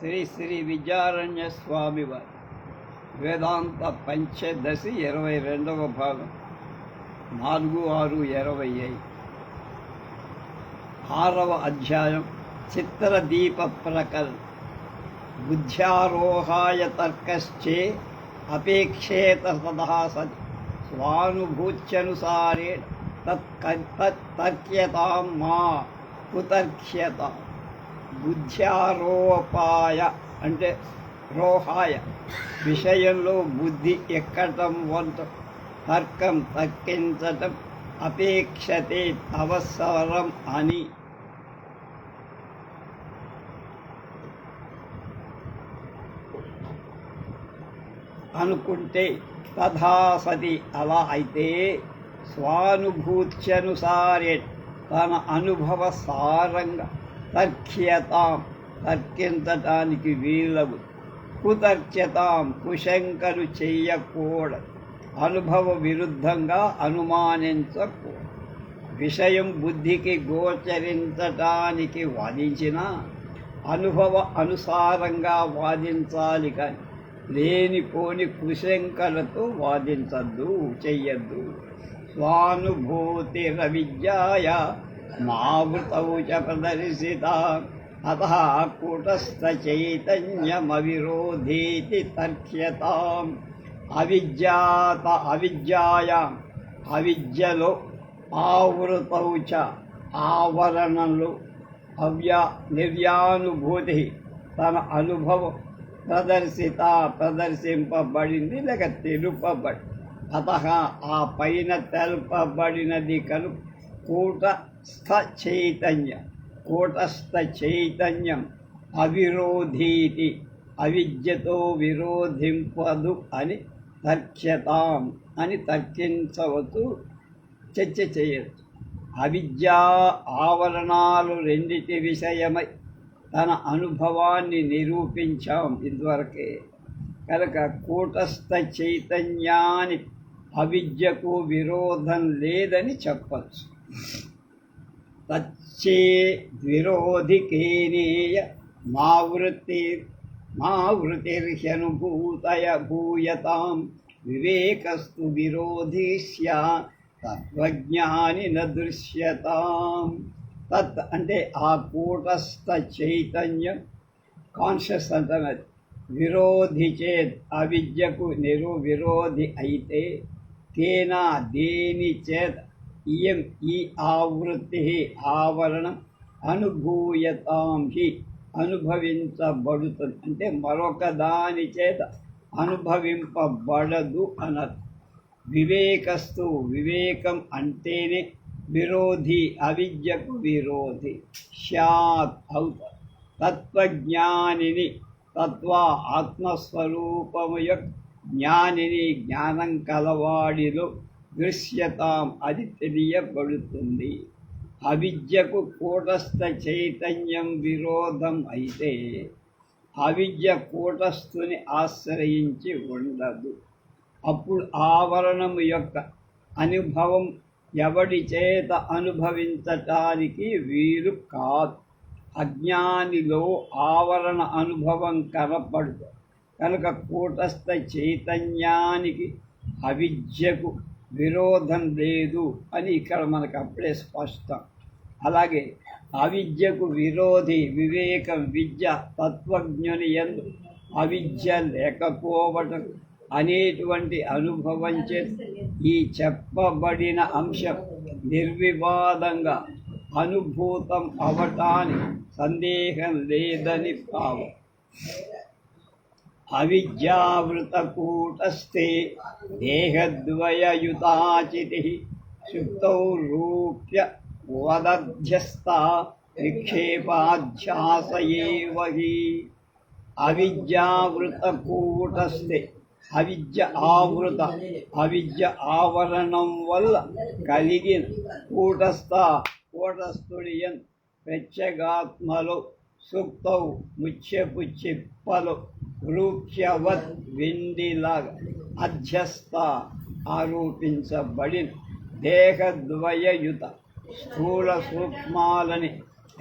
శ్రీ శ్రీ విద్యారణ్య స్వామి వారి వేదాంత పంచదశి 22వ భాగం 4-6-25 6వ అధ్యాయం చిత్రదీప ప్రకల్ బుద్ధ్యారోహాయ తర్కశ్చే అపేక్షేత సదా సత్ స్వానుభూత్యనుసారే తర్క్యతాం మా కుతర్క్యతాం. బుద్ధ్యారోపాయ అంటే రోహాయ విషయంలో బుద్ధి ఎక్కటం వంట, తర్కం తర్కించటం, అపేక్షతే అవసరం అని అనుకుంటే తథా సతి అలా అయితే స్వానుభూత్యనుసారే తన అనుభవ సారంగా తర్క్యతాం తర్కించటానికి వీలవు, కుతర్క్యతాం కుశంకలు చెయ్యకూడదు, అనుభవ విరుద్ధంగా అనుమానించకూడదు. విషయం బుద్ధికి గోచరించటానికి వాదించిన అనుభవ అనుసారంగా వాదించాలి కానీ లేనిపోని కుశంకలతో వాదించద్దు, చెయ్యద్దు. స్వానుభూతిరవిద్యాయ మావృతౌ చ ప్రదర్శిత అతః కూటస్థచైతన్యమవిరోధీతి తర్క్యతాం. అవిద్యాయాం అవిద్యలో, ఆవృతౌ చ ఆవరణంలో, నిర్యానుభూతి తన అనుభవం ప్రదర్శింపబడింది లేక తెలుపబడి, అతః ఆ పైన తెలుపబడినది కను కూటస్థ చైతన్యం అవిరోధీతి అవిద్యతో విరోధింపదు అని తర్క్యతాం అని తర్కించవచ్చు, చర్చ చేయవచ్చు. అవిద్యా ఆవరణాలు రెండిటి విషయమై తన అనుభవాన్ని నిరూపించాం ఇదివరకే. కనుక కూటస్థ చైతన్యాని అవిద్యకు విరోధం లేదని చెప్పచ్చు. తచ్చే విరోధికేనేయ మావృతిర్హ్యనుభూతయ భూయతాం. వివేకస్తు విరోధీ స్యాత్ తత్వజ్ఞాని న దృశ్యతాం. తత్ అంటే ఆ కూటస్థ చైతన్యం, కాన్షియస్ అంటున్నది, విరోధి చేత్ అవిద్యకు విరోధి అయితే, కేనా దేని చేత ఇయం ఈ ఆవృత్తి ఆవరణం అనుభూయతాం హి అనుభవించబడుతుంది. అంటే మరొక దాని చేత అనుభవింపబడదు అన్నది. వివేకస్తు వివేకం అంటేనే విరోధి, అవిద్యకు విరోధి స్యాత్ అవుతారు. తత్వజ్ఞానిని ఆత్మస్వరూపము యొక్క జ్ఞానిని జ్ఞానం కలవాడిలో దృశ్యతాం అది తెలియబడుతుంది. అవిద్యకు కూటస్థ చైతన్యం విరోధం అయితే అవిద్య కూటస్థుని ఆశ్రయించి ఉండదు. అప్పుడు ఆవరణం యొక్క అనుభవం ఎవడి చేత అనుభవించటానికి వీలు కాదు. అజ్ఞానిలో ఆవరణ అనుభవం కనపడదు కనుక కూటస్థ చైతన్యానికి అవిద్యకు విరోధం లేదు అని ఇక్కడ మనకు అప్పుడే స్పష్టం. అలాగే అవిద్యకు విరోధి వివేకం, విద్య, తత్వజ్ఞుని యందు అవిద్య లేకపోవటం అనేటువంటి అనుభవం చేత ఈ చెప్పబడిన అంశం నిర్వివాదంగా అనుభూతం అవటానికి సందేహం లేదని భావం. అవిద్యావృత కూటస్థే దేహద్వయయుతాచితి శుక్తౌ రూప్య వదధ్యస్థా విక్షేపాధ్యాస ఏవ హి. అవిద్యావృత కూటస్థే అవిద్య ఆవరణం వల్ల కలిగిన కూటస్థుడియన్ ప్రత్యేగాత్మలో సుక్తౌ ముత్యపు చిప్పలు రూప్యవత్ వెండిలాగా అధ్యస్థ ఆరోపించబడిన దేహద్వయయుత స్థూల సూక్ష్మాలని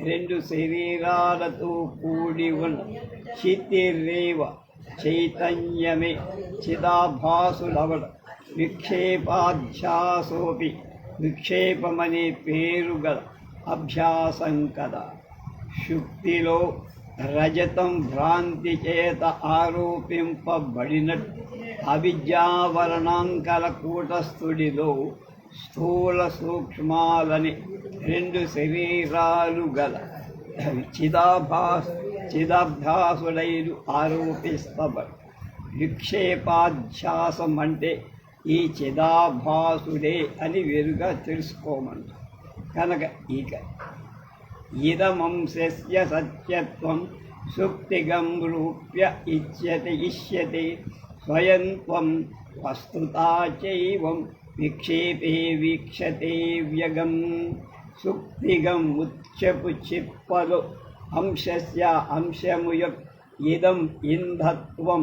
రెండు శరీరాలతో కూడి ఉన్న చితిరేవ చైతన్యమే చిదాభాసుడవడ విక్షేపాధ్యాసోపి విక్షేపమనే పేరు గల అభ్యాసం కదా. శుక్తిలో రజతం భ్రాంతి చేత ఆరోపింపబడినట్టు అవిద్యావరణాంకల కూటస్థుడిలో స్థూల సూక్ష్మాలని రెండు శరీరాలు గల చిదాభ్యాసుడైలు ఆరోపిస్తబడి విక్షేపాధ్యాసం అంటే ఈ చిదాభాసుడే అని వేరుగా తెలుసుకోమంట. కనుక ఇక ఇదమంశస్య సత్యత్వం సుప్తిగం రూప్య ఇష్యతే స్వయం త్వం వస్తుతా చైవం విక్షేపే వీక్షతే వ్యగం. సుప్తిగం ముత్యపు చిప్పలు అంశస్య అంశము ఇదం ఇంధత్వం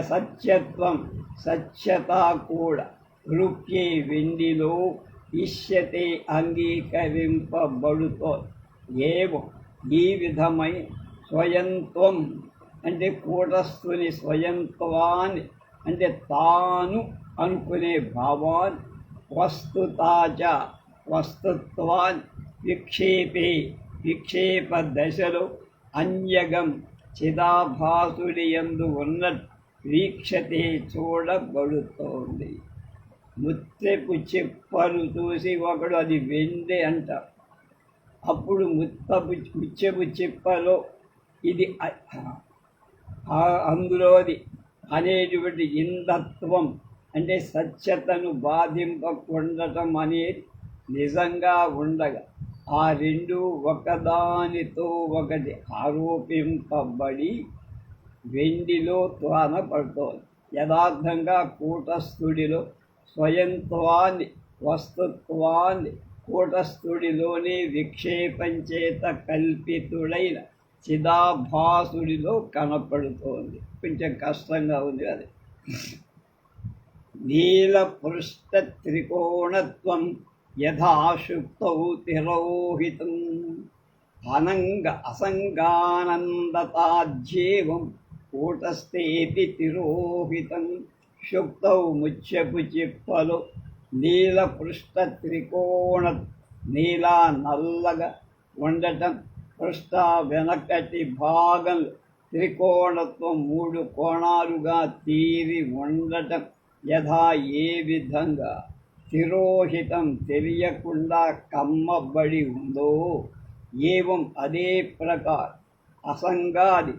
సత్యత్వం సత్యత కూడా రూప్యే వెండిలో ఇష్యతే అంగీకరింపబడుతో ఏవం ఈ విధమై స్వయంత్వం అంటే కూటస్థుని స్వయంత్వాన్ని అంటే తాను అనుకునే భావాన్ని వస్తుతాచ వస్తుత్వాన్ని విక్షేప దశలో అన్యగం చిదాభాసుడి యందు ఉన్నట్టు వీక్షతే చూడబడుతోంది. ముత్యపు చిప్పను చూసి ఒకడు అది వెండి అంటారు. అప్పుడు ముత్యపు చిప్పలో ఇది అందులోది అనేటువంటి ఇంధత్వం అంటే సత్యతను బాధింపకుండటం అనేది నిజంగా ఉండగా ఆ రెండు ఒకదానితో ఒకటి ఆరోపింపబడి వెండిలో త్వాన పడుతోంది. యథార్థంగా కూటస్థుడిలో స్వయంత్వాన్ని వస్తుత్వాన్ని కూటస్థుడిలోని విక్షేపం చేత కల్పితుడైన చిదాభాసుడిలో కనపడుతోంది. కొంచెం కష్టంగా ఉంది అది. నీలపృష్ఠ త్రికోణత్వం యథాశుక్తౌ తిరోహితం అనంగ అసంగానందతాజ్యేవం కూటస్థేపి తిరోహితం. శుక్తౌ ముత్యపు చిప్పలు నీలపృష్ఠ త్రికోణ నీలా నల్లగా ఉండటం, పృష్ఠ వెనకటి భాగం త్రికోణత్వం మూడు కోణాలుగా తీరి ఉండటం యథా ఏ విధంగా తిరోహితం తెలియకుండా కమ్మబడి ఉందో ఏవం అదే ప్రకారం అసంగాది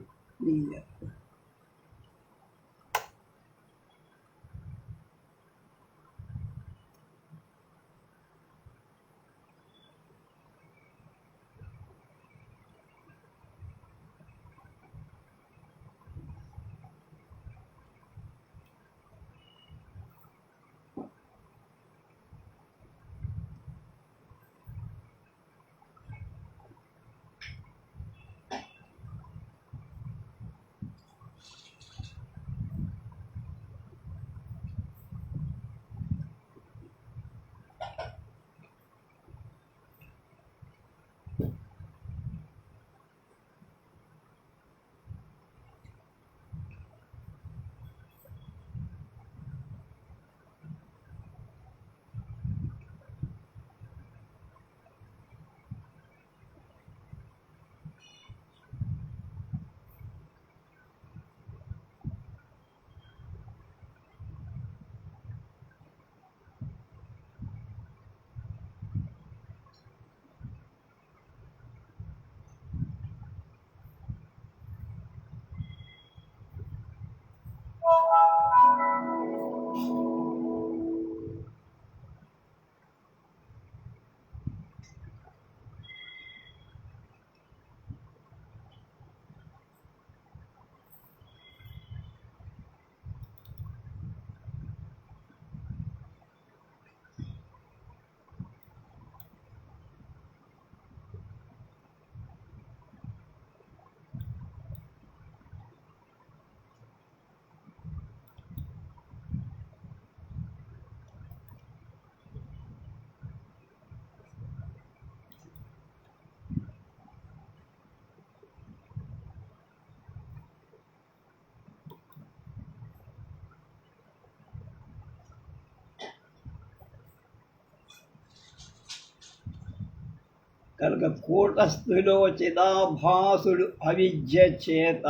కనుక కూటస్థులో చిదాభాసుడు అవిద్య చేత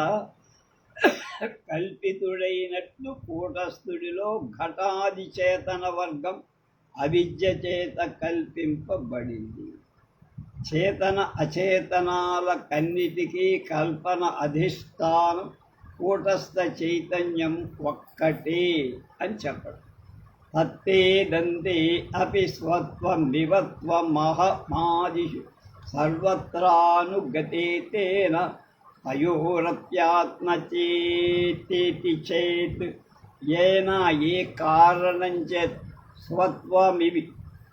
కల్పితుడైనట్లు కూటస్థుడిలో ఘటాది చేతన వర్గం అవిద్య చేత కల్పింపబడింది. చేతన అచేతనాల కన్నిటికీ కల్పన అధిష్టానం కూటస్థ చైతన్యం ఒక్కటే అని చెప్పడం. తత్తేదంతే అపి స్వత్వమివత్వమహమాదిషు సర్వత్రానుగతే తేన తయోరప్యాత్మచేతి చేత్ ఏన ఏ కారణం చేత్ స్వత్వమివి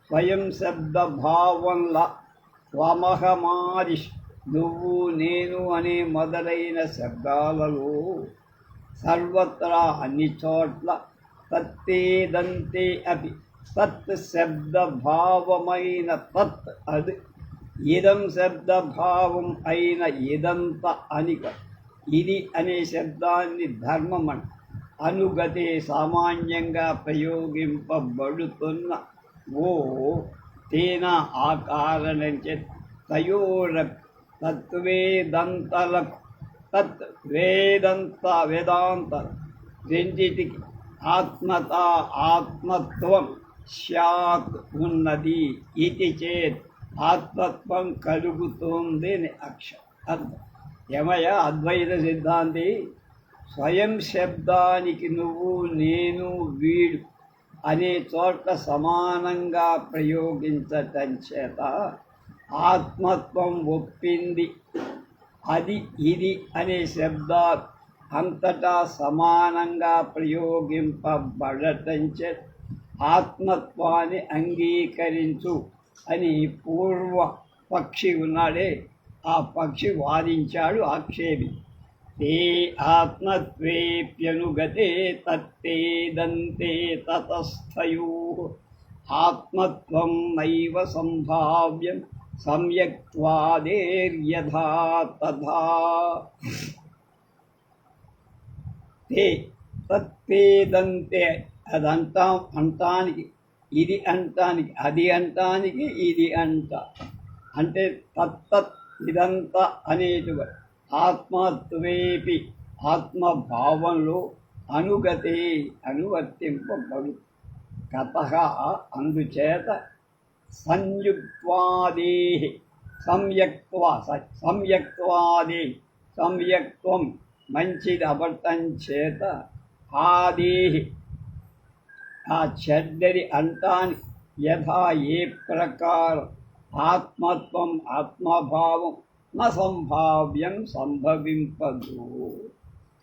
స్వయం శబ్దభావంలా త్వమహమాదిష్ నువ్వు నేను అనే మొదలైన శబ్దాలలో సర్వత్రా అన్ని చోట్ల తత్తేదంతే అపి తత్ శబ్దభావమైన తత్ అది ఇదం శబ్దభావం అయిన ఇదంత అనిక ఇది అనే శబ్దాన్ని ధర్మమని అనుగతే సామాన్యంగా ప్రయోగింపబడుతున్న ఓ తేన ఆ కారణం చేత తయోర తత్వేదంతలకు తత్ వేదాంత రెండిటికి ఆత్మత్వం స్యాత్ ఉన్నది. ఇది చేత్ ఆత్మత్వం కలుగుతుంది అని అర్థం. ఏమయ్య అద్వైత సిద్ధాంతి, స్వయం శబ్దానికి నువ్వు నేను వీడు అనే చోట సమానంగా ప్రయోగించటం చేత ఆత్మత్వం ఒప్పింది. అది ఇది అనే శబ్దాలు అంతటా సమానంగా ప్రయోగింపబడటం చేత ఆత్మత్వాన్ని అంగీకరించు అని పూర్వ పక్షి ఉన్నాడే, ఆ పక్షి వాదించాడు ఆక్షేపి. ते आत्मत्वेऽप्यनुगते तत्तेदन्ते ततस्थयोः आत्मत्वं नैव सम्भाव्यं सम्यक्त्वादेर्यथा तथा ते తత్తేదంతే అంటానికి ఇది అంటానికి అది అంటానికి ఇది అంటే తత్తత్ ఇదంతా అనేటువంటి ఆత్మత్వేపి ఆత్మభావంలో అనుగతే అనువర్తింపబడు. కతః అందుచేత సంయక్త్వం మంచిది అబద్ధం చేత ఆదేహి ఆ చెడ్డది అంటాని యథా ఏ ప్రకారం ఆత్మత్వం ఆత్మభావం న సంభావ్యం సంభవింపదు.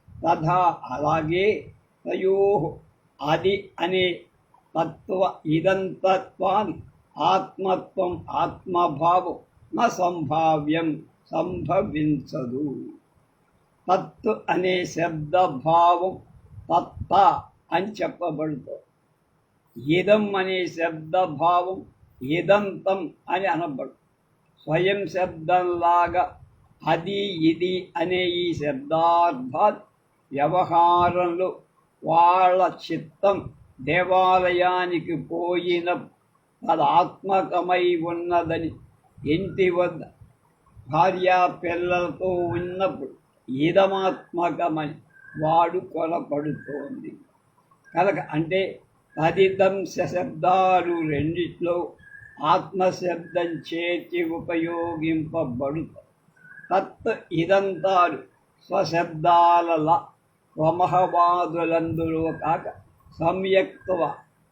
తథా అలాగే తయో అది అనే తత్వ ఇదంతత్వాన్ని ఆత్మత్వం ఆత్మభావం న సంభావ్యం సంభవించదు. తత్ అనే శబ్దభావం తత్త అని చెప్పబడుతుంది. ఇదం అనే శబ్దభావం ఇదంతం అని అనబడు. స్వయం శబ్దంలాగా అది ఇది అనే ఈ శబ్దార్థాలు వ్యవహారంలో వాళ్ళ చిత్తం దేవాలయానికి పోయిన తదాత్మకమై ఉన్నదని ఇంటి వద్ద భార్యా పిల్లలతో ఉన్నప్పుడు ఇదమాత్మకమని వాడు కొలపడుతోంది కనుక. అంటే తదిదంశ శబ్దాలు రెండిట్లో ఆత్మశబ్దం చేతి ఉపయోగింపబడుతాయి. తత్ ఇదంతాలు స్వశబ్దాలలా స్వమహవాదులందులో కాక సంయక్త్వ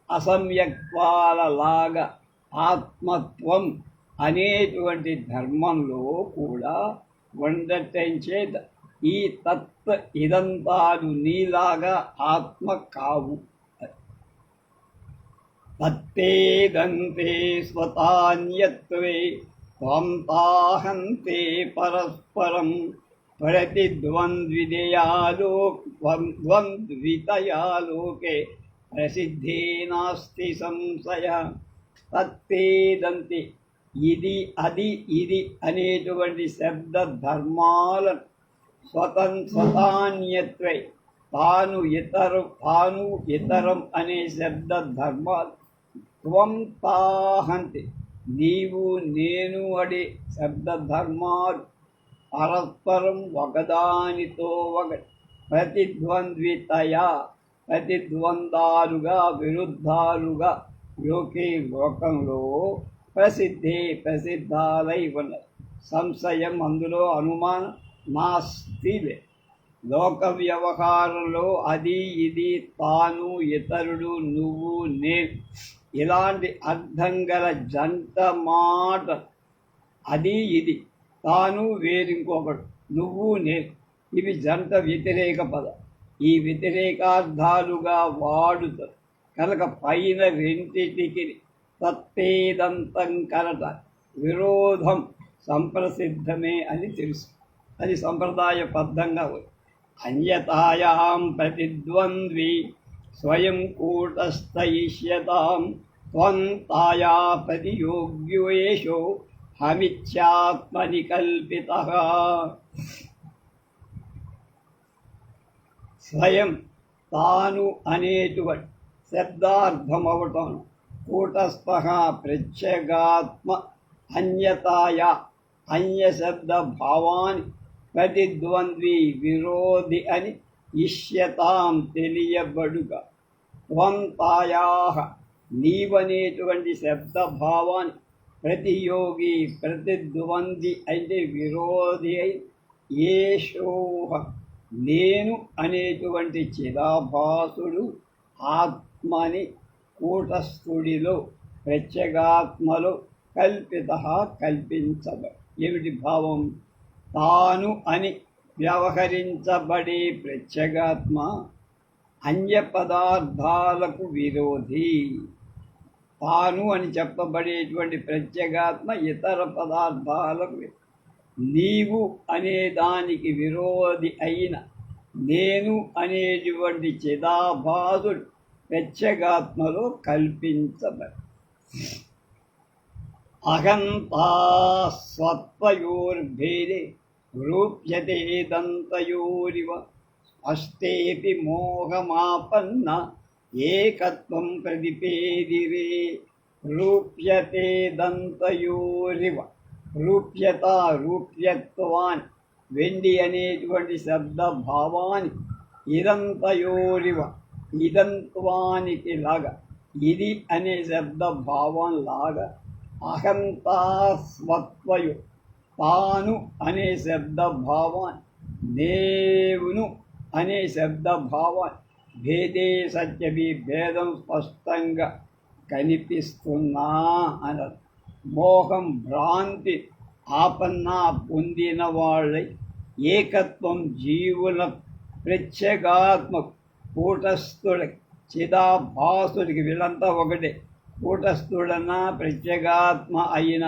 అసంయక్త్వాలలాగా ఆత్మత్వం అనేటువంటి ధర్మంలో కూడా ఉండటం చేత ఈ తత్ ఇదంతాలు నీలాగా ఆత్మ కావు. తత్తేదంతే స్వతాన్యత్వే త్వం తాహంతే పరస్పరం ద్వంద్వితయాలోకే ప్రసిద్ధే నాస్తి సంశయ. తత్తేదంతే ఇది అది ఇది అనేటువంటి శబ్ద ధర్మాలను స్వతాన్యత్వే తాను ఇతరం అనే శబ్ద ధర్మాలు త్వం తాహంతి నీవు నేను అనే శబ్దధర్మాలు పరస్పరం ఒకదానితో ఒకటి ప్రతిద్వందాలుగా విరుద్ధాలుగా లోకంలో ప్రసిద్ధాలై ఉన్నాయి. సంశయం అందులో అనుమానం నాస్తిలే. లోక వ్యవహారంలో అది ఇది తాను ఇతరుడు నువ్వు నేను ఇలాంటి అర్థం గల జంట మాట. అది ఇది తాను వేరింకొకడు నువ్వు నేను ఇవి జంట వ్యతిరేక పదం. ఈ వ్యతిరేకార్థాలుగా వాడుతారు కనుక పైన రెంటికి తత్తేదంతం కలట విరోధం సంప్రసిద్ధమే అని తెలుసు. అది సంప్రదాయబద్ధంగా ఉంది. అన్యతాయాం ప్రతిద్వంద్వి స్వయం కూటస్థయిష్యతాం త్వం తాయా ప్రతియోగ్యేషో హమిత్యాత్మని కల్పితః. స్వయం తాను అనేటువంటి శబ్దార్థమవటం కూటస్థ ప్రత్యేగాత్మ అన్యతాయా అన్యశబ్ద భావాన్ని ప్రతిద్వంద్వి విరోధి అని ఇష్యతాం తెలియబడుక. త్వం తాయాః నీవనేటువంటి శబ్దభావాన్ని ప్రతియోగి ప్రతిద్వంద్వి అంటే విరోధి అయి ఏషోహ నేను అనేటువంటి చిదాభాసుడు ఆత్మని కూటస్థుడిలో ప్రత్యేగాత్మలో కల్పించబడి. ఏమిటి భావం? తాను అని వ్యవహరించబడే ప్రత్యేగాత్మ అన్య పదార్థాలకు విరోధి. తాను అని చెప్పబడేటువంటి ప్రత్యేగాత్మ ఇతర పదార్థాలకు నీవు అనే దానికి విరోధి అయిన నేను అనేటువంటి చిదాభాసుడు ప్రత్యేగాత్మలో కల్పించబడి. అహంతా స్వత్వయోర్భేదే రూప్యతే దంతయోరివ స్పష్టేపి మోహమాపన్న ఏకత్వం ప్రతిపేదిరే. రూప్యతే దంతయోరివ రూప్యత రూప్యత్వాన్ని వెండి అనేటువంటి శబ్దభావాన్ని ఇదంతయోరివ ఇదంత్వానికి లాగా ఇది అనే శబ్దభావం లాగా అహంతా స్వత్వయు తాను అనే శబ్దభావాన్ని దేవును అనే శబ్దభావాన్ని భేదే సత్యవి భేదం స్పష్టంగా కనిపిస్తున్నా అన్నారు. మోహం భ్రాంతి ఆపన్న పొందిన వాళ్ళై ఏకత్వం జీవుల ప్రత్యేగాత్మ కూటస్థుడికి చిదాభాసుడికి వీళ్ళంతా ఒకటే. కూటస్థుడన్నా ప్రత్యేగాత్మ అయిన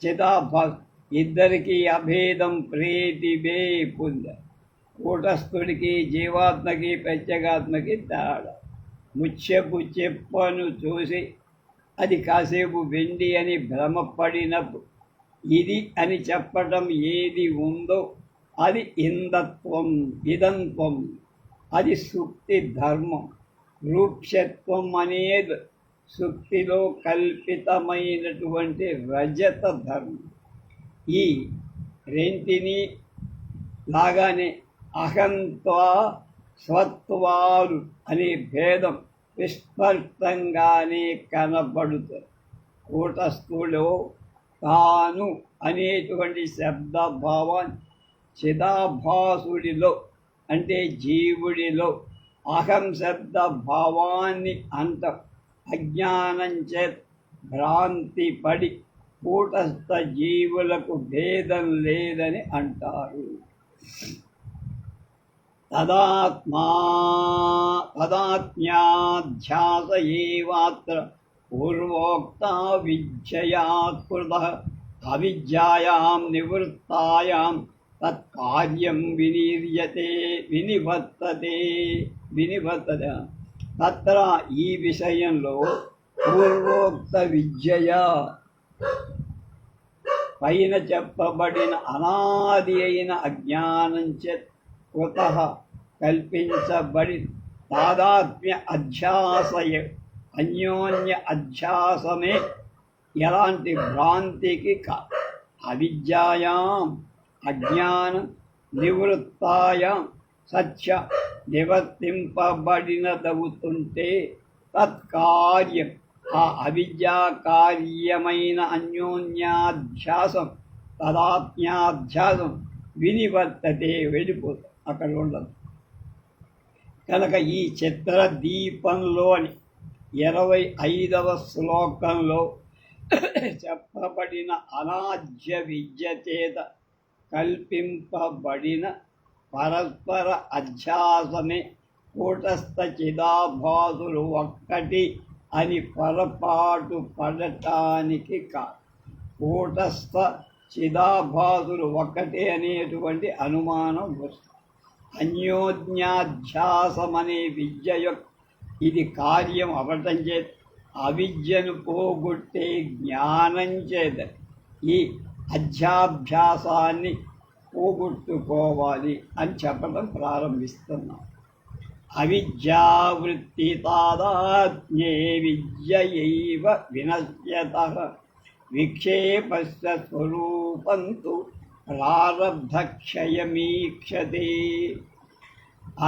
చిదాభాసు ఇద్దరికీ అభేదం ప్రీతివే పొందారు. కూటస్థుడికి జీవాత్మకి ప్రత్యేగాత్మకి తేడా. ముత్యపు చెప్పను చూసి అది కాసేపు వెండి అని భ్రమపడినప్పుడు ఇది అని చెప్పటం ఏది ఉందో అది ఇందత్వం ఇదంత్వం. అది సుక్తి ధర్మం. రూప్యత్వం అనేది సుక్తిలో కల్పితమైనటువంటి రజత ధర్మం. ఈ రెంటిని లాగానే అహంత్వ స్వత్వాలు అనే భేదం విస్పష్టంగానే కనబడుతుంది. కూటస్థులో తాను అనేటువంటి శబ్దభావాన్ని చిదాభాసుడిలో అంటే జీవుడిలో అహం శబ్ద భావాన్ని అంత అజ్ఞానంచే భ్రాంతి పడి కూటస్థ జీవులకు భేదం లేదని అంటారు. తదాత్మ్యాధ్యాస ఏవాత్ర పూర్వోక్త విద్యయా కృతః అవిద్యాయాం నివృత్తాయాం తత్కార్యం వినివర్తతే. తత్ర ఈ విషయంలో పూర్వోక్త విద్యయ పైన చెప్పబడిన అనాది అయిన అజ్ఞానం చేత కృతః కల్పించబడి తాదాత్మ్య అధ్యాసయ అన్యోన్య అధ్యాసమే ఎలాంటి భ్రాంతికి కాదు. అవిద్యాయాం అజ్ఞాన నివృత్తాయాం సత్య నివర్తింపబడినదవుతుంటే తత్కార్యం ఆ అవిద్యా కార్యమైన అన్యోన్యాధ్యాసం తదాత్మ్యాధ్యాసం వినివర్తతే వెళ్ళిపోతుంది, అక్కడ ఉండదు. కనుక ఈ చిత్రదీపంలోని 25వ శ్లోకంలో చెప్పబడిన అనాజ్య విద్య చేత కల్పింపబడిన పరస్పర అధ్యాసమే కూటస్థ చిదాభాసులు ఒక్కటి అని పొరపాటు పడటానికి కాదు. కూటస్థ చిదాభాసులు ఒక్కటే అనేటువంటి అనుమానం వస్తుంది. అన్యోన్యాధ్యాసమనే విద్య యొక్క ఇది కార్యం అవటం చేత అవిద్యను పోగొట్టే జ్ఞానం చేత ఈ అధ్యాభ్యాసాన్ని పోగొట్టుకోవాలి అని చెప్పడం ప్రారంభిస్తున్నాం. అవిద్యావృత్తి తాదాత్మ్యే విద్యయైవ వినశ్యతః విక్షేపస్య స్వరూపంతు ప్రారబ్ధక్షయమీక్షతే.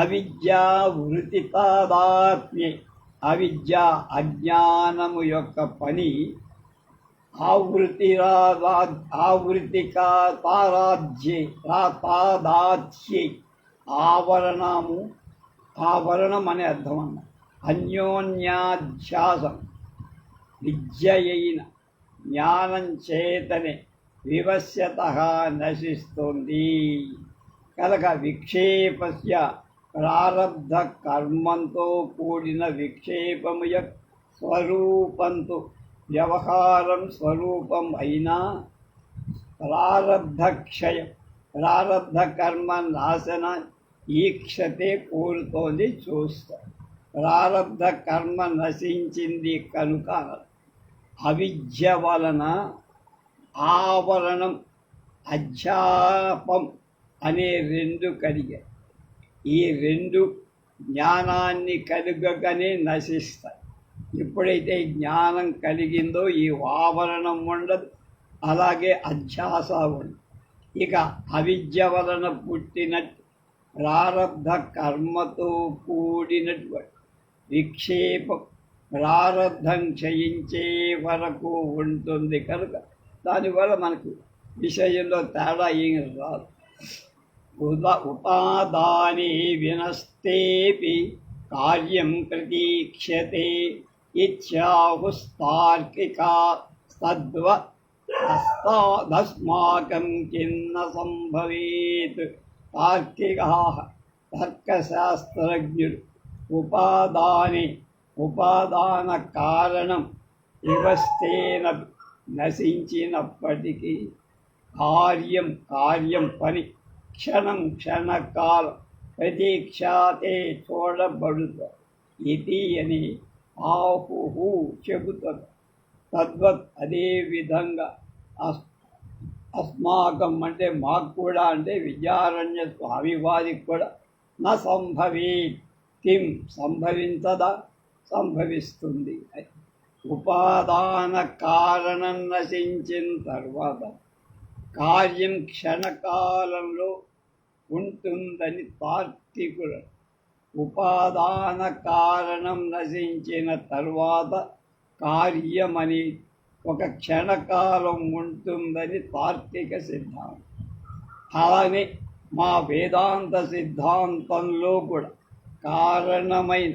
అవిద్యావృత్తి తాదాత్మ్యే అవిద్య అజ్ఞానము యొక్క పని ఆవృత్తికా తారాధ్యే తాదాధ్యే ఆవరణము ఆవరణం అనే అర్థం అన్న అన్యోన్యాధ్యాసం విద్యయైన జ్ఞానం చేతనే వివశ్యత నశిస్తుంది. కనుక విక్షేపస్య ప్రారబ్ధ కర్మంతో కూడిన విక్షేపము యొక్క స్వరూపంతో వ్యవహారం స్వరూపం అయినా ప్రారబ్ధక్షయం ప్రారబ్ధ కర్మ నాశన ఈక్షతే కోరుతోంది చూస్తా. ప్రారబ్ధ కర్మ నశించింది కనుక అవిద్య వలన ఆవరణం అధ్యాపం అనే రెండు కలిగాయి. ఈ రెండు జ్ఞానాన్ని కలుగగానే నశిస్తాయి. ఎప్పుడైతే జ్ఞానం కలిగిందో ఈ ఆవరణం ఉండదు, అలాగే అధ్యాస ఉండదు. ఇక అవిద్య వలన పుట్టినట్టు ప్రారబ్ధ కర్మతో కూడినటువంటి విక్షేపం ప్రారబ్ధం క్షయించే వరకు ఉంటుంది. కనుక దానివల్ల మనకు విషయంలో తేడా ఏం రాదు. ఉపాదానే వినస్తేపి కార్యం ప్రతీక్ష్యతే ఇత్యాహుస్తార్కికా తస్మాకం కిన్న సంభవేత్. తార్కికాః తర్కశాస్త్రజ్ఞులు ఉపాదానే ఉపాదాన కారణం వివస్థేన నశించినప్పటికీ కార్యం పని క్షణం క్షణకాలం ప్రతీక్షాతే చూడబడుతుంది. ఇది అని ఆహుహు చెబుతుంది. తద్వత్ అదే విధంగా అస్మాకం అంటే మాకు కూడా అంటే విద్యారణ్య స్వామివారికి కూడా నా సంభవే కిం సంభవించదా సంభవిస్తుంది. ఉపాదాన కారణం నశించిన తర్వాత కార్యం క్షణకాలంలో ఉంటుందని తార్కికులు. ఉపాదాన కారణం నశించిన తర్వాత కార్యమని ఒక క్షణకాలం ఉంటుందని తార్కిక సిద్ధాంతం. అలానే మా వేదాంత సిద్ధాంతంలో కూడా కారణమైన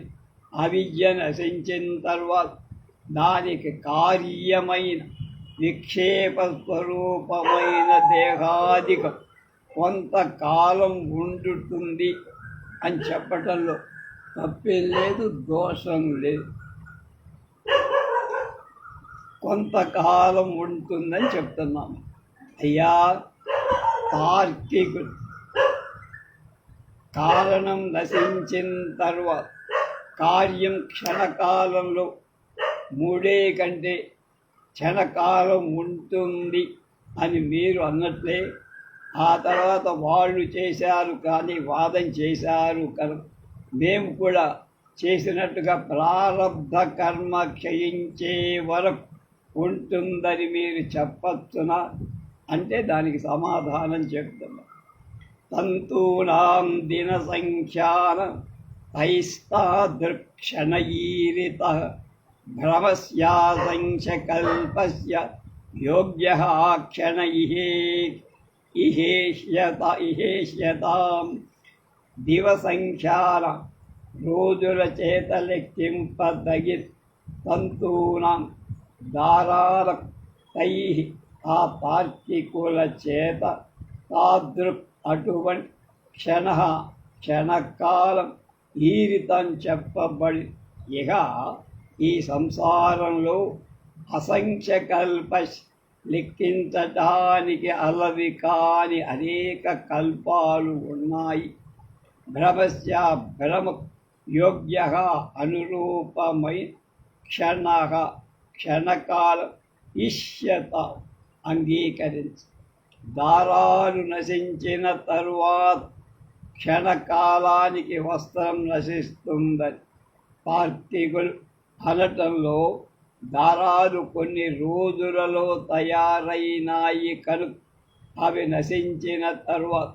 అవిద్య నశించిన తర్వాత దానికి కార్యమైన విక్షేప స్వరూపమైన దేహాదికం కొంతకాలం ఉండుతుంది అని చెప్పటంలో తప్పేం లేదు, దోషం లేదు. కొంతకాలం ఉంటుందని చెప్తున్నాము. అయ్యా తార్కికుడు కారణం నశించిన తర్వాత కార్యం క్షణకాలంలో మూడే కంటే క్షణకాలం ఉంటుంది అని మీరు అన్నట్లే ఆ తర్వాత వాళ్ళు చేశారు కానీ వాదం చేశారు కనుక మేము కూడా చేసినట్టుగా ప్రారబ్ధ కర్మ క్షయించే వరకు ఉంటుందని మీరు చెప్పచ్చునా అంటే దానికి సమాధానం చెప్తున్నా. తంతూనాం దిన సంఖ్యాన తైస్తాదృక్షణయీరిత భ్రమస్యాసంఖ్య కల్పస్య యోగ్య క్షణ ఇహేష్యతాం దివసంఖ్యాన రోజుల చేత లెక్కింపదగి తంతూనాం దారాల తై ఆ తార్కికుల చేత తాదృక్ అటువంటి క్షణకాలం ఈరితం చెప్పబడి ఇక ఈ సంసారంలో అసంఖ్యకల్ప లెక్కించటానికి అలవి కాని అనేక కల్పాలు ఉన్నాయి. భ్రమస్య భ్రమ యోగ్య అనురూపమై క్షణకాలం ఇష్యత అంగీకరించి దారాలు నశించిన తరువాత క్షణకాలానికి వస్త్రం నశిస్తుందని తార్కికులు అనటంలో దారాలు కొన్ని రోజులలో తయారైనాయి కనుక అవి నశించిన తరువాత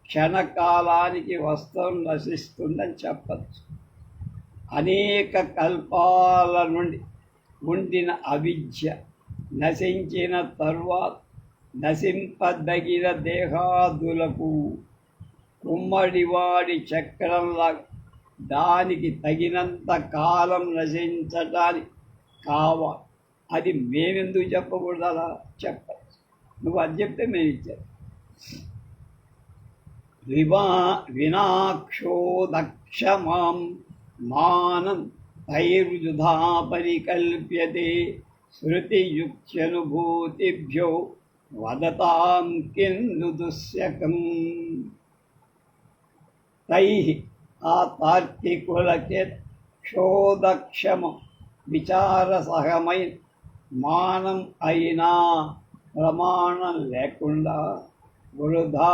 క్షణకాలానికి వస్త్రం నశిస్తుందని చెప్పచ్చు. అనేక కల్పాల నుండి ఉండిన అవిద్య నశించిన తరువాత నశింపదగిన దేహాదులకు కుమ్మడివాడి చక్రంలా దానికి తగినంత కాలం నశించటానికి కావాలి. అది మేమెందుకు చెప్పకూడదు? అలా చెప్పచ్చు. నువ్వు అది చెప్తే మేము ఇచ్చారు. వినాక్షోదక్షమాం మానం తైర్యుధా పరికల్ప్యతే శృతియుక్త్యనుభూతిభ్యో వదతాం కిందు దుశ్శకం. తై ఆ తార్కికులకే క్షోదక్షమం విచారసహమైన మానం అయినా ప్రమాణం లేకుండా వృధా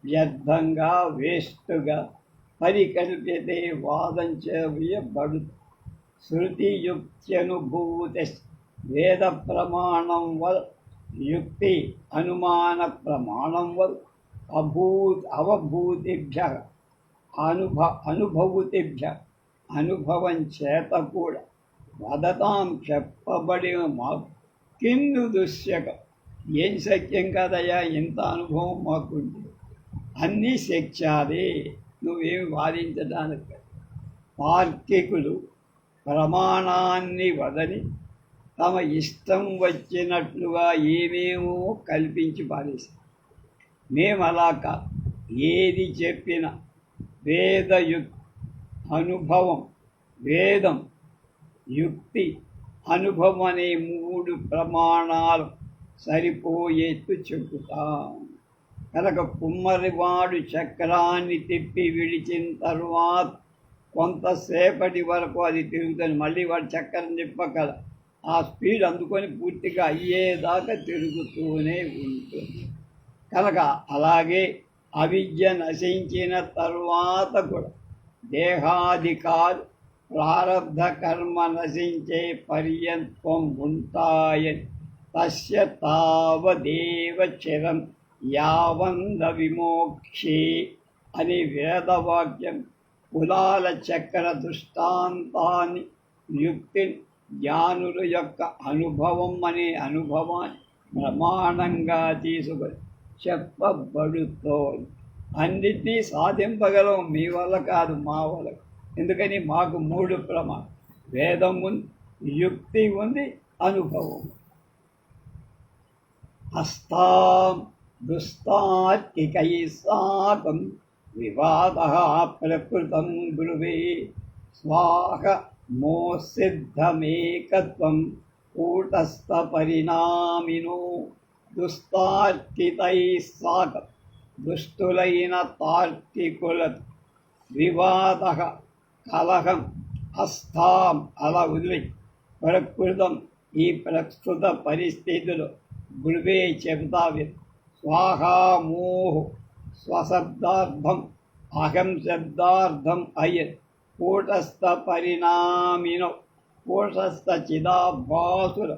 వ్యర్థంగా వేస్టుగా పరికల్పితే వాదం చేయబడు. శృతియుక్త్యనుభూతి వేద ప్రమాణం వల్ యుక్తి అనుమాన ప్రమాణం వల్ అవభూతిభ్య అనుభూతిభ్య అనుభవం చేత కూడా వదతాం చెప్పబడిన మాకు కిందు దుశ్శకం. ఏం శక్యం కాదయ్యా, ఇంత అనుభవం మాకుంది, అన్నీ శక్యాలే, నువ్వేమి వాదించడానికి. తార్కికులు ప్రమాణాన్ని వదని తమ ఇష్టం వచ్చినట్లుగా ఏమేమో కల్పించి పారేశారు. మేము అలా కాదు. ఏది చెప్పినా అనుభవం, వేదం, యుక్తి, అనుభవం అనే 3 ప్రమాణాలు సరిపోయేట్టు చెబుతాం. కనుక కుమ్మరివాడు చక్రాన్ని తిప్పి విడిచిన తరువాత కొంతసేపటి వరకు అది తిరుగుతుంది. మళ్ళీ వాడు చక్రం తిప్పగల ఆ స్పీడ్ అందుకొని పూర్తిగా అయ్యేదాకా తిరుగుతూనే ఉంటుంది. కనుక అలాగే అవిద్య నశించిన తరువాత కూడా దేహాధికారు ప్రారబ్ధ కర్మ నశించే పర్యంతం ఉంటాయని తస్య తావదేవ చిరం యావంద విమోక్షే అని వేదవాక్యం కులాల చక్ర దృష్టాంతాన్ని యుక్తి జ్ఞానుల యొక్క అనుభవం అనే అనుభవాన్ని ప్రమాణంగా తీసుకొని చెప్పబడుతోంది. అన్నిటినీ సాధింపగలం, మీ వల్ల కాదు, మా వల్ల. ఎందుకని మాకు 3 ప్రమాణం, వేదం ఉంది, యుక్తి ఉంది, అనుభవం. హస్తాం దుస్తార్కికై సాకం వివాద ప్రకృతం బ్రువే స్వాహ మోసిద్ధమేకత్వం కూటస్థ పరిణామినో. దుస్తార్కితై సాకం దుష్టులైన తార్కికుల వివాద కలహం హస్తాం అలా వదిలి ప్రకృతం ఈ ప్రస్తుత పరిస్థితులు గురువే చెబుతావి. స్వాహామోహు స్వశబ్దార్థం అహం శబ్దార్థం అయ్యత్ కూటస్థ పరిణామినో. కూటస్థ చిదాభాసుల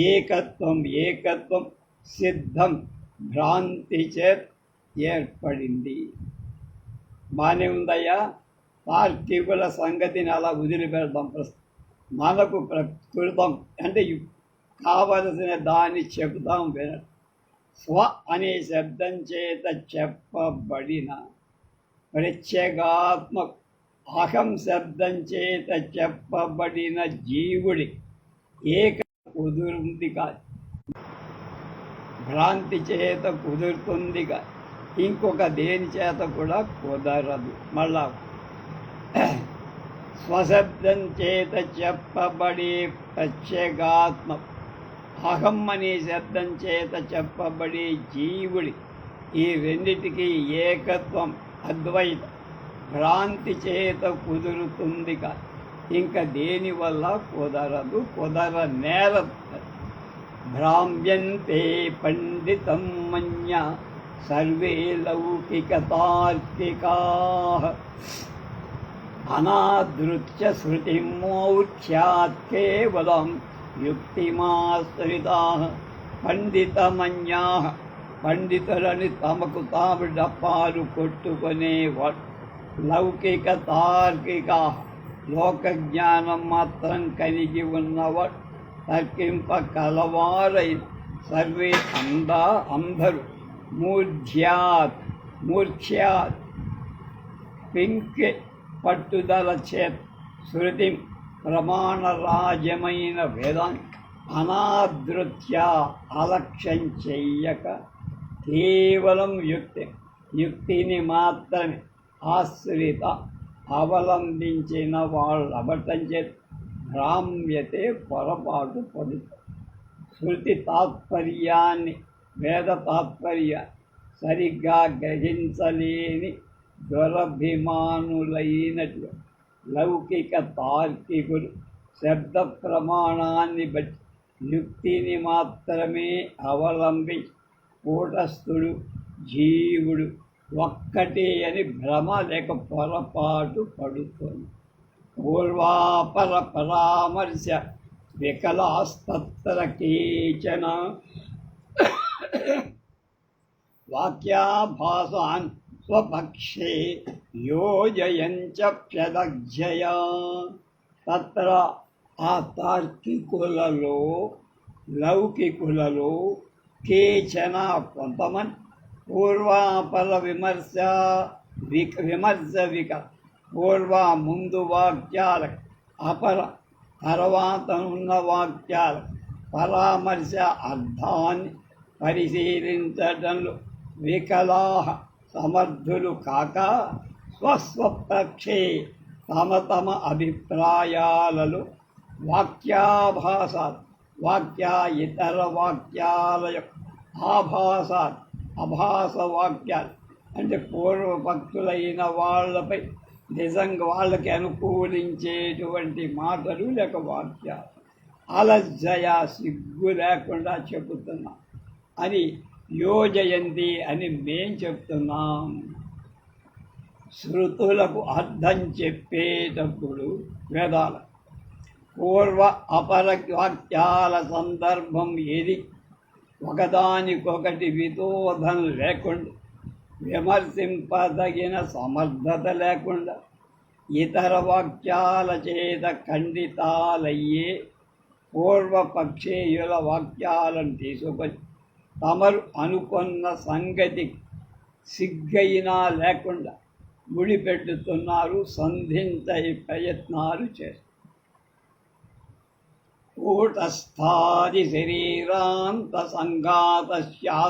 ఏకత్వం ఏకత్వం సిద్ధం భ్రాంతి చేత్ ఏర్పడింది. బాగానే ఉందయ్యా. తార్కికుల సంగతిని అలా వదిలిపెడదాం. మనకు ప్రకృతం అంటే కావలసిన దాన్ని చెబుతాం వినడం. స్వ అనే శబ్దం చేత చెప్పబడిన ప్రత్యేగాత్మ అహం శబ్దం చేత చెప్పబడిన జీవుడి ఏక కుదురుంది కాదు, భ్రాంతి చేత కుదురుతుందిగా, ఇంకొక దేని చేత కూడా కుదరదు. మళ్ళా స్వశబ్దం చేత చెప్పబడే ప్రత్యేగాత్మ అహం అనే శబ్దం చేత చెప్పబడే జీవుడి ఈ రెండిటికి ఏకత్వం అద్వైత భ్రాంతి చేత కుదురుతుందిగా, ఇంకా దేనివల్ల కుదరదు, కుదరనేరదు. భ్రామ్యంతే పండితం మన్య సర్వే లౌకిక తార్కికాః అనాదృత్య శృతిమౌఖ్యాత్ కేవలం యుక్తిమాశ్రితాః పండితమన్యాః పండితులని తమకు తాము డప్పాలు కొట్టుకునేవాడు. లౌకిక తార్కికాః లోక జ్ఞానం మాత్రం కలిగి ఉన్నవాడు, తర్కింప కలవారై సర్వే అందరూ మూర్ఛ్యాత్ పింకె పట్టుదల చేత శృతి ప్రమాణరాజ్యమైన వేదాన్ని అనాదృత్య అలక్ష్యం చెయ్యక కేవలం యుక్తిని మాత్రమే ఆశ్రిత అవలంబించిన వాళ్ళు అబద్ధం చేత భ్రామ్యతే పొరపాటు పడుతుంది. శృతి తాత్పర్యాన్ని వేద తాత్పర్యాన్ని సరిగ్గా గ్రహించలేని దురభిమానులైనట్లు లౌకిక తార్కికులు శబ్ద ప్రమాణాన్ని బట్టి యుక్తిని మాత్రమే అవలంబించి కూటస్థుడు జీవుడు ఒక్కటే అని భ్రమ లేక పొరపాటు పడుతుంది. పూర్వాపర పరామర్శ వికలాస్తత్ర కేచన వాక్యాభాసాన్ స్వపక్షే యోజయంచప్యదగ్జయా. తత్ర ఆ తార్కికులలో లౌకికులలో కేచన కొంతమంది పూర్వాపర విమర్శ పూర్వ ముందు వాక్యాల అపర తర్వాత ఉన్న వాక్యాల పరామర్శ అర్థాన్ని పరిశీలించడంలో వికలాహ సమర్థులు కాక స్వస్వపక్షే తమ తమ అభిప్రాయాలలో వాక్యాభాసాలు ఇతర వాక్యాల ఆభాసాలు అభాస వాక్యాలు అంటే పూర్వపక్షులైన వాళ్ళపై నిజంగా వాళ్ళకి అనుకూలించేటువంటి మాటలు లేక వాక్యాలు అలజ్జయ సిగ్గు లేకుండా చెబుతున్నాం అని యోజయంతి అని మేం చెప్తున్నాం. శృతులకు అర్థం చెప్పేటప్పుడు వేదాల పూర్వ అపర వాక్యాల సందర్భం ఏది ఒకదానికొకటి విరోధం లేకుండా విమర్శింపదగిన సమర్థత లేకుండా ఇతర వాక్యాల చేత ఖండితాలయ్యే పూర్వపక్షేయుల వాక్యాలను తీసుకొని తమరు అనుకున్న సంగతి సిగ్గైనా లేకుండా ముడిపెట్టుతున్నారు, సంధించే ప్రయత్నాలు చేస్తారు. కూటస్థాది శరీరాంత సంఘాతస్యాత్మతాం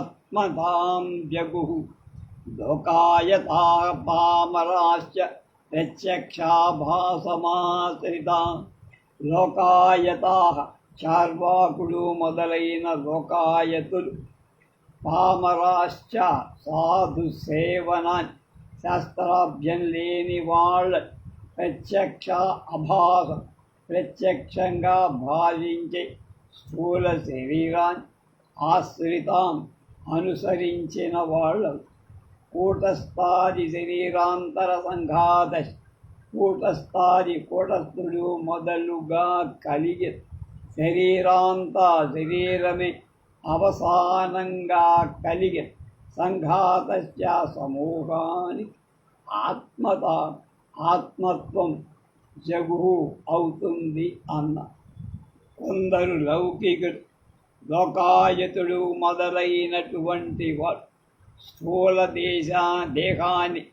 జగుః లోకాయతా పామరాశ్చ ప్రత్యక్షాభాసమాశ్రితా. లోకాయతా చార్వాకుడు మొదలైన లోకాయతులు, పామరాశ్చ సాధు సేవనాన్ని శాస్త్రాభ్యం లేని వాళ్ళ ప్రత్యక్ష అభాసం ప్రత్యక్షంగా భావించే స్థూల శరీరాన్ని ఆశ్రితాం అనుసరించిన వాళ్ళు. కూటస్థాది శరీరాంతర సంఘాత కూటస్థుడు మొదలుగా కలిగి శరీరమే అవసానంగా కలిగే సంఘాతశ్చ సమూహానికి ఆత్మత్వం జగు అవుతుంది అన్న. కొందరు లౌకికుడు, లోకాయతుడు మొదలైనటువంటి వాడు స్థూల దేహాన్ని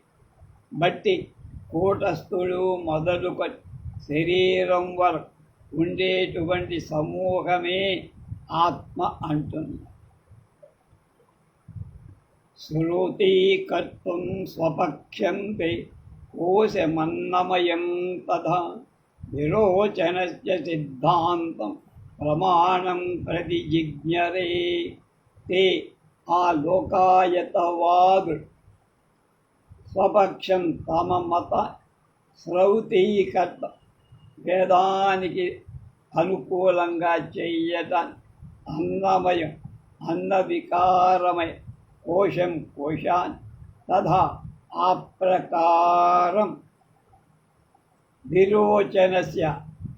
బట్టి కూటస్థుడు మొదలుకొని శరీరం వరకు ఉండేటువంటి సమూహమే ఆత్మ అంటుంది. శ్రుతీకర్తుం స్వపక్షం తే కోశమన్నమయం తథా విరోచనస్య సిద్ధాంతం ప్రమాణం ప్రతి జిజ్ఞరే. తే ఆ లోకాయతవాదుడు స్వపక్షం తమ మత శ్రౌతీకర్త వేదానికి అనుకూలంగా చెయ్యటాన్ని అన్నమయం అన్నవికారమయ కోశాన్ని తథా ఆ ప్రకారం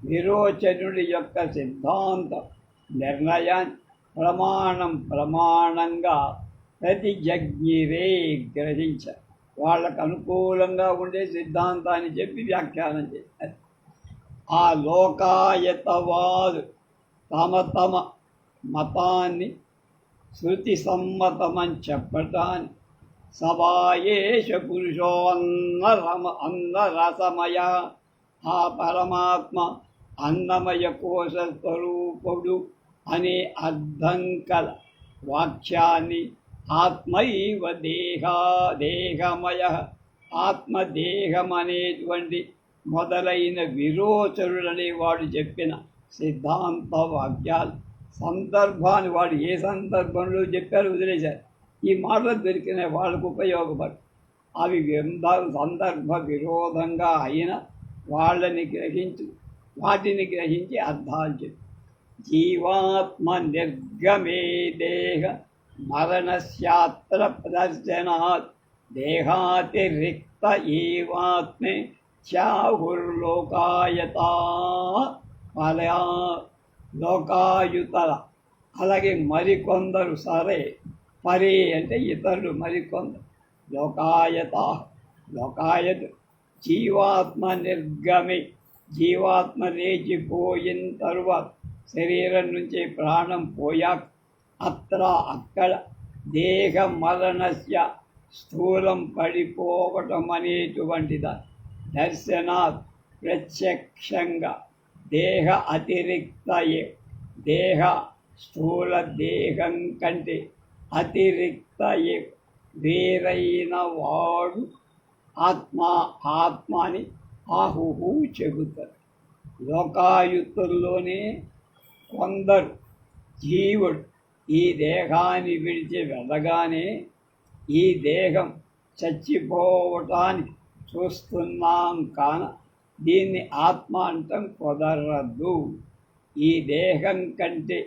విరోచనుడి యొక్క సిద్ధాంతం నిర్ణయాన్ని ప్రమాణంగా ప్రతిజ్ఞిరే గ్రహించారు. వాళ్ళకు అనుకూలంగా ఉండే సిద్ధాంతాన్ని చెప్పి వ్యాఖ్యానం చేశారు. ఆ లోకాయతవాదు తమ మతాన్ని శృతి సమ్మతమని చెప్పటాన్ని సవాయేష పురుషో అన్నరసమయ, ఆ పరమాత్మ అన్నమయ కోశ స్వరూపుడు అనే అర్థం కల వాక్యాన్ని ఆత్మైవ దేహమయ, ఆత్మదేహం అనేటువంటి మొదలైన విరోచనుడనే వాడు చెప్పిన సిద్ధాంత వాక్యాలు సందర్భాన్ని వాడు ఏ సందర్భంలో చెప్పారు వదిలేశారు. ఈ మాటలు దొరికిన వాళ్ళకు ఉపయోగపడు. అవి సందర్భ విరోధంగా అయిన వాటిని గ్రహించి అర్థాలు చెప్పు. జీవాత్మ నిర్గమే దేహ మరణస్యాత్ర ప్రదర్శనాత్ దేహాతిరిక్త ఏవాత్మే చాహుర్లోకాయతా ఫలయా. లోకాయుతల అలాగే మరికొందరు సరే, పరే అంటే ఇతరులు మరికొందరు. లోకాయత జీవాత్మ నిర్గమే, జీవాత్మ లేచిపోయిన తరువాత శరీరం నుంచి ప్రాణం పోయాక అక్కడ దేహ మరణస్య స్థూలం పడిపోవటం అనేటువంటిదా దర్శనాత్ ప్రత్యక్షంగా దేహ అతిరిక్తయే, దేహ స్థూల దేహం కంటే అతిరిక్తయే వేరైన వాడు ఆత్మని ఆహుహు చెబుతారు. లోకాయుతుల్లోనే కొందరు జీవుడు ఈ దేహాన్ని విడిచి వెళ్ళగానే ఈ దేహం చచ్చిపోవటానికి చూస్తున్నాం కాన దీన్ని ఆత్మ అంటం కుదరదు. ఈ దేహం కంటే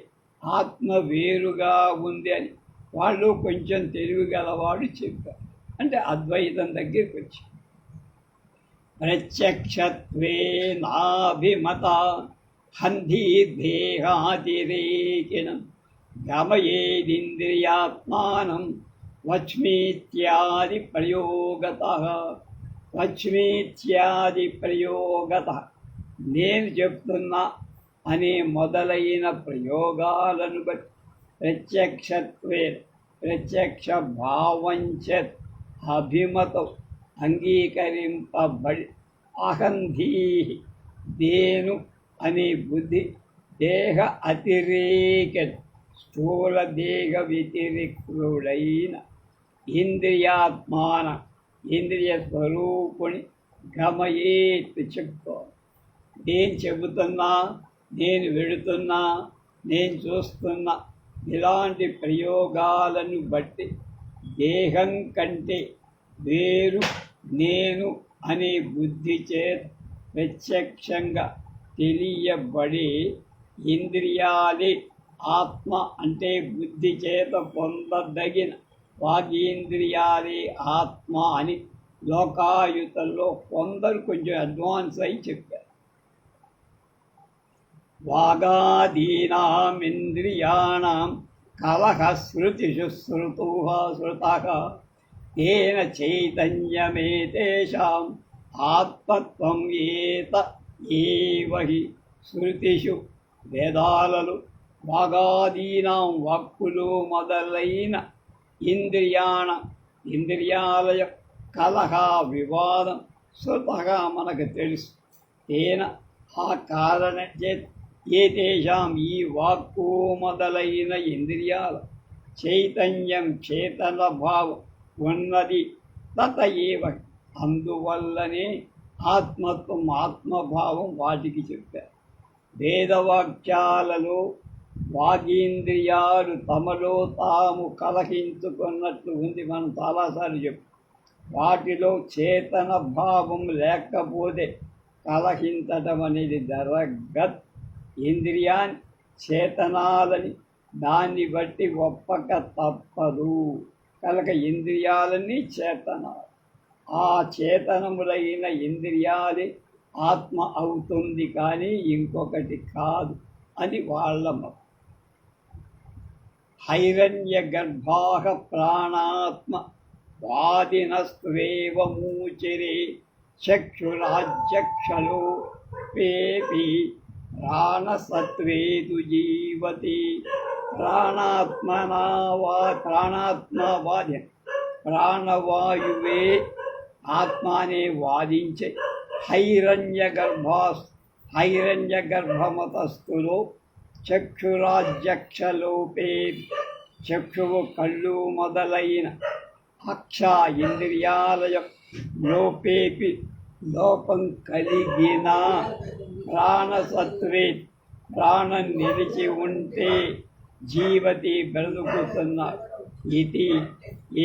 ఆత్మ వేరుగా ఉంది అని వాళ్ళు కొంచెం తెలివి గలవాడు చెప్పారు. అంటే అద్వైతం దగ్గరికి వచ్చి ప్రత్యక్షత్వే నాభిమత హంధీ దేహాతిరేకినం గమయేదింద్రియాత్మానం వచ్మీత్యాది ప్రయోగత నేను చెప్తున్నా అనే మొదలైన ప్రయోగాలను బట్టి ప్రత్యక్ష భావంచత్ అభిమతం అంగీకరింపబడి అహంధీ దేను అనే బుద్ధి దేహ అతిరేక స్థూల దేహ వ్యతిరేకుడైన ఇంద్రియాత్మాన ఇంద్రియ స్వరూపుని గమయేత్ చెప్తా. నేను చెబుతున్నా, నేను వెళుతున్నా, నేను చూస్తున్నా ఇలాంటి ప్రయోగాలను బట్టి దేహం కంటే వేరు నేను అనే బుద్ధి చేత ప్రత్యక్షంగా తెలియబడి ఇంద్రియాలే ఆత్మ అంటే బుద్ధి చేత పొందదగిన వాగీంద్రియాలే ఆత్మ అని లోకాయుతల్లో కొందరు కొంచెం అడ్వాన్స్ అయి చెప్పారు. వాగాదీనామింద్రియాణం కలహ స్మృతిషు శ్రుతః తేన చైతన్యమేతేషాం ఆత్మత్వం ఏవ హి శృతిషు వేదాలలో వాగాదీనాం వాక్కులు మొదలైన ఇంద్రియాలయ కలహ వివాదం స్వతగా మనకు తెలుసు. తేన ఆ కారణ ఏతేషాం ఈ వాక్కు మొదలైన ఇంద్రియాల చైతన్యం చేతన భావం ఉన్నది తత ఏవ అందువల్లనే ఆత్మత్వం ఆత్మభావం వాటికి చెప్పారు. వేదవాక్యాలలో వాగీంద్రియాలు తమలో తాము కలహించుకున్నట్లు ఉంది. మనం చాలాసార్లు చెప్పాం. వాటిలో చేతన భావం లేకపోతే కలహించటం అనేది జరగదు. ఇంద్రియాన్ని చేతనాలని దాన్ని బట్టి ఒప్పక తప్పదు. కనుక ఇంద్రియాలన్నీ చేతనాలు. ఆ చేతనములైన ఇంద్రియాలే ఆత్మ అవుతుంది, కానీ ఇంకొకటి కాదు అని వాళ్ళ మతం. హైరణ్య గర్భాః ప్రాణాత్మ వాదినస్త్వేవ మూచిరే చక్షురాజ్యక్షలోపేపి ప్రాణసత్వేదు జీవతి. ప్రాణాత్మవాది ప్రాణవాయువే ఆత్మానే వాదించే హైరణ్య గర్భమతస్థులో చక్షురాజ్యక్షలోపే చక్షువు కళ్ళు మొదలైన అక్ష ఇంద్రియాలయ లోపేపి లోపం కలిగిన ప్రాణసత్వే ప్రాణం నిలిచి ఉంటే జీవతి బ్రతుకుతున్నారు. ఇది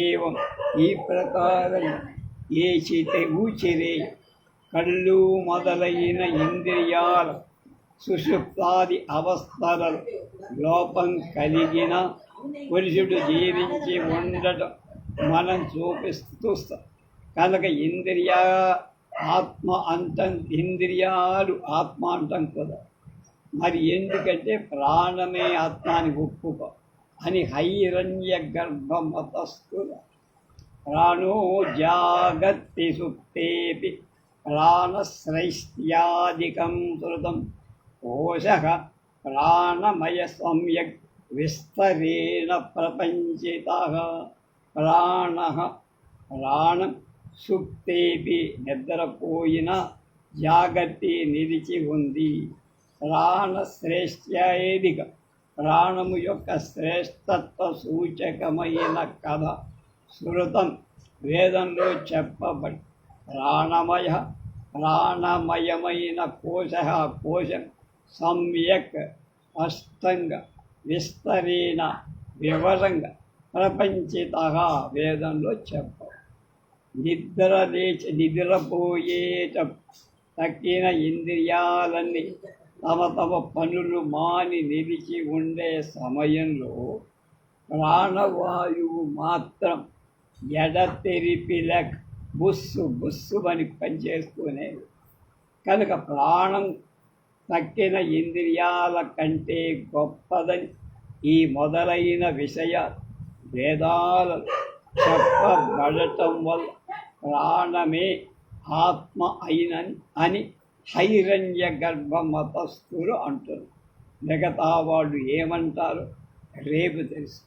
ఏవం ఈ ప్రకారం ఏచితే ఊచిరే కళ్ళు మొదలైన ఇంద్రియాల సుషుప్తాది అవస్థలలో లోపం కలిగిన పురుషుడు జీవించి ఉండటం మనం చూస్తాం. కనుక ఇంద్రియాలు ఆత్మ అంటాం కదా. మరి ఎందుకంటే ప్రాణమే ఆత్మాని ఒప్పుకో అని హైరణ్య గర్భమతస్థుల ప్రాణో జాగత్తి సుప్తేపి ప్రాణశ్రైష్ట్యాదికం శృతం కోశః ప్రాణమయ సమ్యక్ విస్తరేణ ప్రపంచితః. ప్రాణం సుప్తేపి నిద్రపోయిన జాగత్తి నిలిచి ఉంది. ప్రాణశ్రేష్ఠ్యేదిక ప్రాణము యొక్క శ్రేష్టత్వ సూచకమైన కథ శృతం వేదంలో చెప్పబడి ప్రాణమయమైన కోశం సమ్యక్ స్పష్టంగా విస్తరేణ వివరంగా ప్రపంచితః వేదంలో చెప్పబడి. నిద్రపోయేట తక్కిన ఇంద్రియాలన్నీ తమ పనులు మాని నిలిచి ఉండే సమయంలో ప్రాణవాయువు మాత్రం ఎడతెరిపిలక్ బుస్సు అని పనిచేస్తూనే. కనుక ప్రాణం తక్కిన ఇంద్రియాల కంటే గొప్పదని ఈ మొదలైన విషయాలు వేదాలు చెప్పబడటం వల్ల ప్రాణమే ఆత్మ అని హైరణ్య గర్భమతస్థులు అంటారు. మిగతా వాళ్ళు ఏమంటారు రేపు తెలుసు.